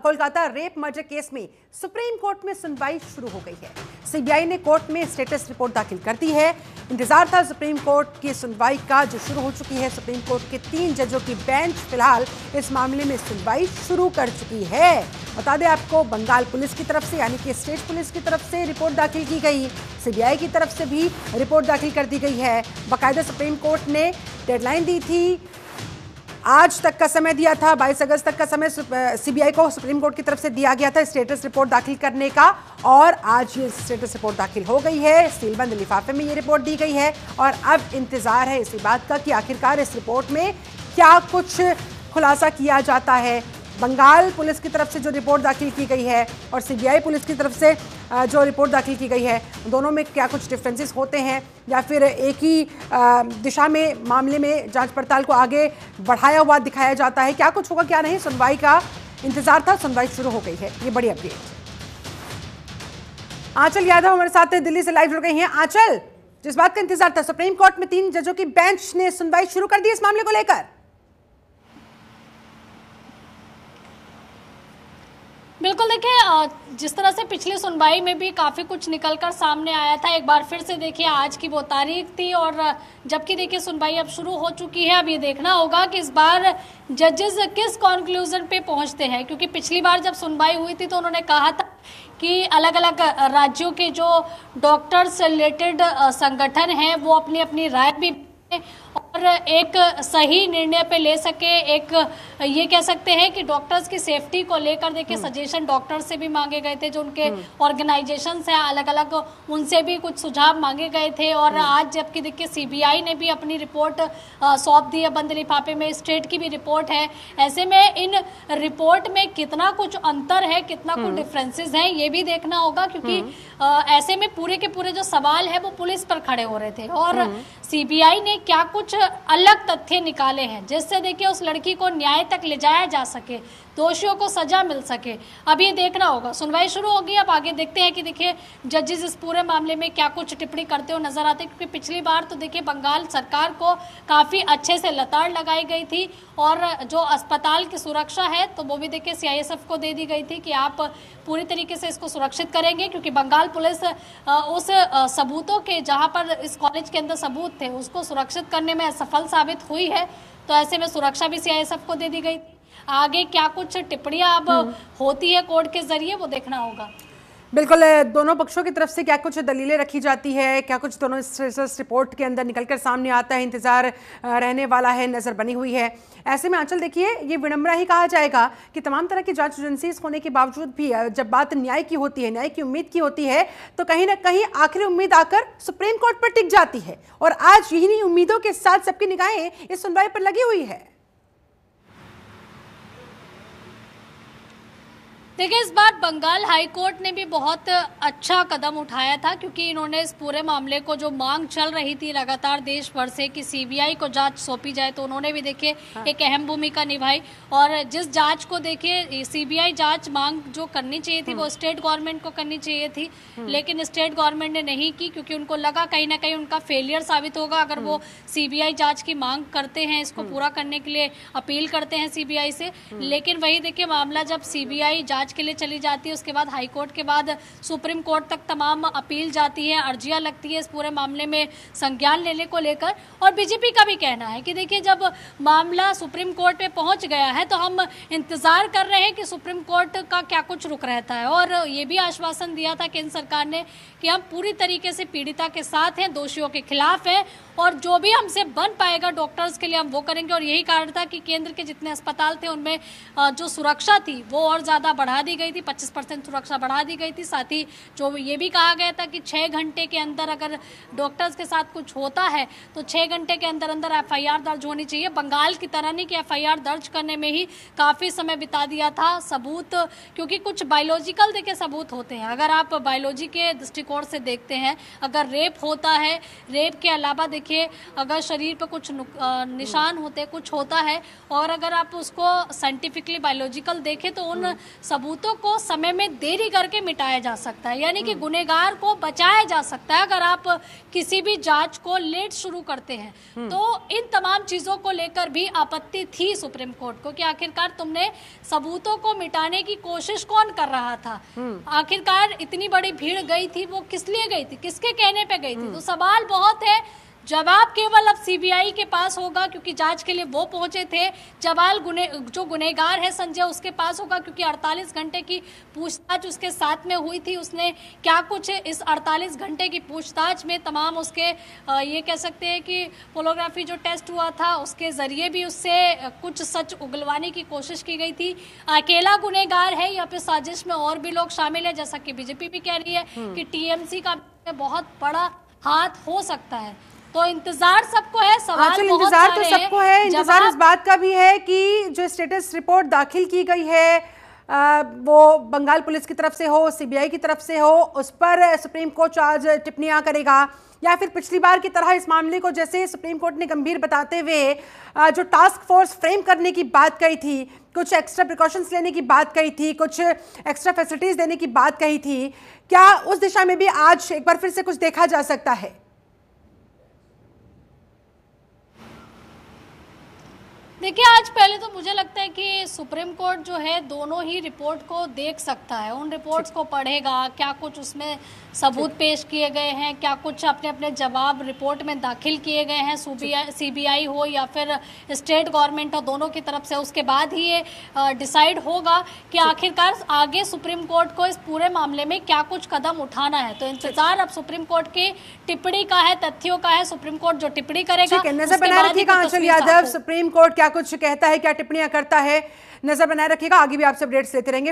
Kolkata rape murder case में supreme court में सुनवाई शुरू हो गई है। सीबीआई ने कोर्ट में स्टेटस रिपोर्ट दाखिल कर दी है। इंतजार था सुप्रीम कोर्ट की सुनवाई का, जो शुरू हो चुकी है। सुप्रीम कोर्ट के 3 जजों की बेंच फिलहाल इस मामले में सुनवाई शुरू कर चुकी है। बता दें आपको, बंगाल पुलिस की तरफ से यानी कि स्टेट पुलिस की तरफ से रिपोर्ट दाखिल की गई, सीबीआई की तरफ से भी रिपोर्ट दाखिल कर दी गई है। बाकायदा सुप्रीम कोर्ट ने डेडलाइन दी थी, आज तक का समय दिया था, 22 अगस्त तक का समय सीबीआई को सुप्रीम कोर्ट की तरफ से दिया गया था स्टेटस रिपोर्ट दाखिल करने का, और आज ये स्टेटस रिपोर्ट दाखिल हो गई है। सीलबंद लिफाफे में ये रिपोर्ट दी गई है और अब इंतजार है इसी बात का कि आखिरकार इस रिपोर्ट में क्या कुछ खुलासा किया जाता है। बंगाल पुलिस की तरफ से जो रिपोर्ट दाखिल की गई है और सीबीआई पुलिस की तरफ से जो रिपोर्ट दाखिल की गई है, दोनों में क्या कुछ डिफरेंसेस होते हैं या फिर एक ही दिशा में मामले में जांच पड़ताल को आगे बढ़ाया हुआ दिखाया जाता है, क्या कुछ होगा क्या नहीं, सुनवाई का इंतजार था। सुनवाई शुरू हो गई है, ये बड़ी अपडेट। आंचल यादव हमारे साथ दिल्ली से लाइव जुड़ गई हैं। आंचल, जिस बात का इंतजार था, सुप्रीम कोर्ट में 3 जजों की बेंच ने सुनवाई शुरू कर दी इस मामले को लेकर। बिल्कुल, देखिए जिस तरह से पिछली सुनवाई में भी काफ़ी कुछ निकलकर सामने आया था, एक बार फिर से देखिए आज की वो तारीख थी और जबकि देखिए सुनवाई अब शुरू हो चुकी है। अब ये देखना होगा कि इस बार जजेस किस कॉन्क्लूजन पे पहुंचते हैं, क्योंकि पिछली बार जब सुनवाई हुई थी तो उन्होंने कहा था कि अलग अलग राज्यों के जो डॉक्टर्स से रिलेटेड संगठन हैं वो अपनी अपनी राय भी और एक सही निर्णय पे ले सके। एक ये कह सकते हैं कि डॉक्टर्स की सेफ्टी को लेकर देखिए सजेशन डॉक्टर्स से भी मांगे गए थे, जो उनके ऑर्गेनाइजेशंस हैं अलग अलग, उनसे भी कुछ सुझाव मांगे गए थे। और आज जबकि देखिए सीबीआई ने भी अपनी रिपोर्ट सौंप दी है बंद लिफाफे में, स्टेट की भी रिपोर्ट है। ऐसे में इन रिपोर्ट में कितना कुछ अंतर है, कितना कुछ डिफरेंसेस हैं, ये भी देखना होगा, क्योंकि ऐसे में पूरे के पूरे जो सवाल है वो पुलिस पर खड़े हो रहे थे और सीबीआई ने क्या कुछ अलग तथ्य निकाले हैं जिससे देखिए उस लड़की को न्याय तक ले जाया जा सके, दोषियों को सजा मिल सके। अब ये देखना होगा, सुनवाई शुरू होगी, अब आगे देखते हैं कि देखिए जजेस इस पूरे मामले में क्या कुछ टिप्पणी करते हुए नजर आते हैं, क्योंकि पिछली बार तो देखिए बंगाल सरकार को काफ़ी अच्छे से लताड़ लगाई गई थी और जो अस्पताल की सुरक्षा है तो वो भी देखिए सीआईएसएफ को दे दी गई थी कि आप पूरी तरीके से इसको सुरक्षित करेंगे, क्योंकि बंगाल पुलिस उस सबूतों के, जहाँ पर इस कॉलेज के अंदर सबूत थे, उसको सुरक्षित करने में असफल साबित हुई है। तो ऐसे में सुरक्षा भी सीआईएसएफ को दे दी गई थी। आगे क्या कुछ टिप्पणियां अब होती है कोर्ट के जरिए, वो देखना होगा। बिल्कुल, दोनों पक्षों की तरफ से क्या कुछ दलीलें रखी जाती है, क्या कुछ दोनों इस रिपोर्ट के अंदर निकलकर सामने आता है, इंतजार रहने वाला है, नजर बनी हुई है। ऐसे में आंचल देखिए, ये विडंबना ही कहा जाएगा कि तमाम तरह की जांच एजेंसीज होने के बावजूद भी जब बात न्याय की होती है, न्याय की उम्मीद की होती है, तो कहीं ना कहीं आखिरी उम्मीद आकर सुप्रीम कोर्ट पर टिक जाती है और आज यही उम्मीदों के साथ सबकी निगाहें इस सुनवाई पर लगी हुई है। देखिए, इस बार बंगाल हाई कोर्ट ने भी बहुत अच्छा कदम उठाया था, क्योंकि इन्होंने इस पूरे मामले को, जो मांग चल रही थी लगातार देश भर से कि सीबीआई को जांच सौंपी जाए, तो उन्होंने भी देखिए एक अहम भूमिका निभाई। और जिस जांच को देखिए सीबीआई जांच मांग जो करनी चाहिए थी वो स्टेट गवर्नमेंट को करनी चाहिए थी, लेकिन स्टेट गवर्नमेंट ने नहीं की, क्योंकि उनको लगा कहीं ना कहीं उनका फेलियर साबित होगा अगर वो सीबीआई जांच की मांग करते हैं, इसको पूरा करने के लिए अपील करते हैं सीबीआई से। लेकिन वही देखिए मामला जब सीबीआई जांच के लिए चली जाती है, उसके बाद हाई कोर्ट के बाद सुप्रीम कोर्ट तक तमाम अपील जाती है, अर्जियां लगती है इस पूरे मामले में संज्ञान लेने को लेकर। और बीजेपी का भी कहना है कि देखिए जब मामला सुप्रीम कोर्ट में पहुंच गया है तो हम इंतजार कर रहे हैं कि सुप्रीम कोर्ट का क्या कुछ रुख रहता है। और ये भी आश्वासन दिया था केंद्र सरकार ने कि हम पूरी तरीके से पीड़िता के साथ हैं, दोषियों के खिलाफ है और जो भी हमसे बन पाएगा डॉक्टर्स के लिए हम वो करेंगे। और यही कारण था कि केंद्र के जितने अस्पताल थे उनमें जो सुरक्षा थी वो और ज़्यादा बढ़ा दी गई थी, 25% सुरक्षा बढ़ा दी गई थी। साथ ही जो ये भी कहा गया था कि 6 घंटे के अंदर अगर डॉक्टर्स के साथ कुछ होता है तो 6 घंटे के अंदर अंदर एफआईआर दर्ज होनी चाहिए। बंगाल की तरह नहीं कि एफआईआर दर्ज करने में ही काफ़ी समय बिता दिया था। सबूत, क्योंकि कुछ बायोलॉजिकल देखिए सबूत होते हैं, अगर आप बायोलॉजी के दृष्टिकोण से देखते हैं, अगर रेप होता है, रेप के अलावा देखिए अगर शरीर पर कुछ निशान होते, कुछ होता है, और अगर आप उसको साइंटिफिकली बायोलॉजिकल देखें तो उन सबूत सबूतों को समय में देरी करके मिटाया जा सकता है, यानी कि गुनहगार को बचाया जा सकता है अगर आप किसी भी जांच को लेट शुरू करते हैं। तो इन तमाम चीजों को लेकर भी आपत्ति थी सुप्रीम कोर्ट को कि आखिरकार तुमने सबूतों को मिटाने की कोशिश कौन कर रहा था, आखिरकार इतनी बड़ी भीड़ गई थी वो किस लिए गई थी, किसके कहने पे गई थी। तो सवाल बहुत है, जवाब केवल अब सीबीआई के पास होगा क्योंकि जांच के लिए वो पहुंचे थे। जो गुनहगार है संजय उसके पास होगा क्योंकि 48 घंटे की पूछताछ उसके साथ में हुई थी। उसने क्या कुछ इस 48 घंटे की पूछताछ में तमाम उसके ये कह सकते हैं कि पोलोग्राफी जो टेस्ट हुआ था उसके जरिए भी उससे कुछ सच उगलवाने की कोशिश की गई थी। अकेला गुनहगार है या फिर साजिश में और भी लोग शामिल है, जैसा कि बीजेपी भी कह रही है कि टीएमसी का बहुत बड़ा हाथ हो सकता है। तो इंतजार सबको है, सवाल बहुत इंतजार सारे तो सबको है। इंतजार इस बात का भी है कि जो स्टेटस रिपोर्ट दाखिल की गई है वो बंगाल पुलिस की तरफ से हो, सीबीआई की तरफ से हो, उस पर सुप्रीम कोर्ट आज टिप्पणियां करेगा या फिर पिछली बार की तरह इस मामले को जैसे सुप्रीम कोर्ट ने गंभीर बताते हुए जो टास्क फोर्स फ्रेम करने की बात कही थी, कुछ एक्स्ट्रा प्रिकॉशंस लेने की बात कही थी, कुछ एक्स्ट्रा फैसिलिटीज देने की बात कही थी, क्या उस दिशा में भी आज एक बार फिर से कुछ देखा जा सकता है? देखिए, आज पहले तो मुझे लगता है कि सुप्रीम कोर्ट जो है दोनों ही रिपोर्ट को देख सकता है, उन रिपोर्ट्स को पढ़ेगा, क्या कुछ उसमें सबूत पेश किए गए हैं, क्या कुछ अपने अपने जवाब रिपोर्ट में दाखिल किए गए हैं, सीबीआई हो या फिर स्टेट गवर्नमेंट हो, दोनों की तरफ से। उसके बाद ही ये डिसाइड होगा कि आखिरकार आगे सुप्रीम कोर्ट को इस पूरे मामले में क्या कुछ कदम उठाना है। तो इंतजार अब सुप्रीम कोर्ट की टिप्पणी का है, तथ्यों का है। सुप्रीम कोर्ट जो टिप्पणी करेगा, नजर बनाए रखिएगा आंचल यादव, सुप्रीम कोर्ट क्या कुछ कहता है, क्या टिप्पणियां करता है, नजर बनाए रखिएगा। आगे भी आपसे अपडेट्स लेते रहेंगे।